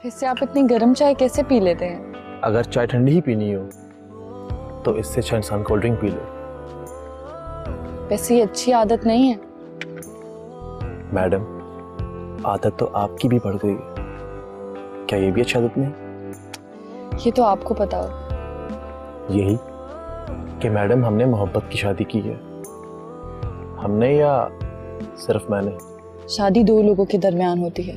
इससे आप इतनी गर्म चाय कैसे पी लेते हैं? अगर चाय ठंडी ही पीनी हो तो इससे अच्छा इंसान कोल्ड ड्रिंक पी लो। वैसे ये अच्छी आदत नहीं है। मैडम, आदत तो आपकी भी बढ़ गई है, क्या ये भी अच्छी आदत नहीं? ये तो आपको पता हो। यही कि मैडम हमने मोहब्बत की शादी की है। हमने या सिर्फ मैंने? शादी दो लोगों के दरमियान होती है।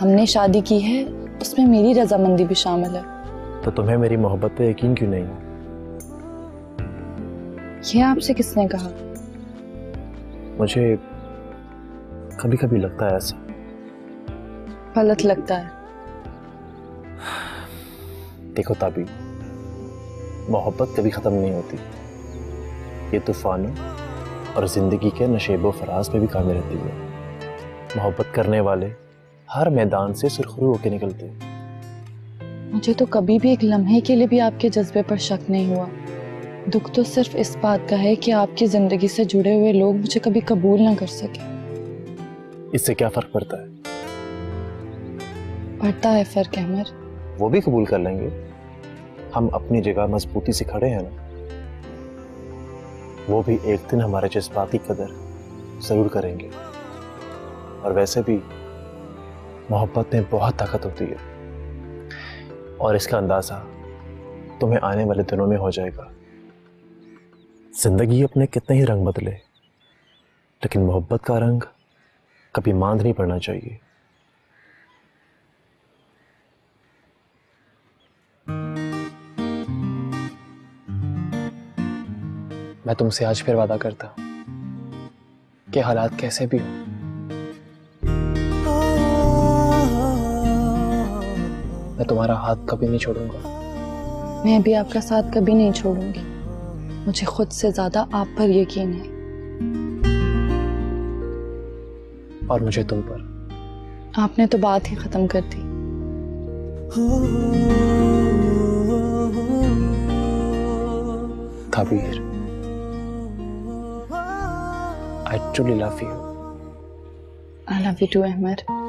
हमने शादी की है, उसमें मेरी रजामंदी भी शामिल है। तो तुम्हें मेरी मोहब्बत पे यकीन क्यों नहीं? ये आपसे किसने कहा? मुझे कभी कभी लगता है ऐसा। गलत लगता है। देखो ताबी, मोहब्बत कभी खत्म नहीं होती। ये तूफानों और जिंदगी के नशेबो फराज पे भी कायम रहती है। मोहब्बत करने वाले हर मैदान से सुरखरू होकर निकलते हैं। मुझे तो कभी भी एक लम्हे के लिए भी आपके जज्बे पर शक नहीं हुआ। दुख तो सिर्फ इस बात का है कि आपकी जिंदगी से जुड़े हुए लोग मुझे कभी कबूल ना कर सके। इससे क्या फर्क पड़ता है? पड़ता है फर्क अहमर। वो भी कबूल कर लेंगे। हम अपनी जगह मजबूती से खड़े हैं ना। वो भी एक दिन हमारे जज्बात की कदर जरूर करेंगे। और वैसे भी मोहब्बत में बहुत ताकत होती है, और इसका अंदाजा तुम्हें आने वाले दिनों में हो जाएगा। जिंदगी अपने कितने ही रंग बदले, लेकिन मोहब्बत का रंग कभी मांद नहीं पड़ना चाहिए। मैं तुमसे आज फिर वादा करता हूं कि हालात कैसे भी हो, मैं तुम्हारा हाथ कभी नहीं छोड़ूंगा। मैं भी आपका साथ कभी नहीं छोड़ूंगी। मुझे खुद से ज्यादा आप पर यकीन है। और मुझे तुम पर। आपने तो बात ही खत्म कर दी। ताबीर, I truly love you. I love you too, Ahmar.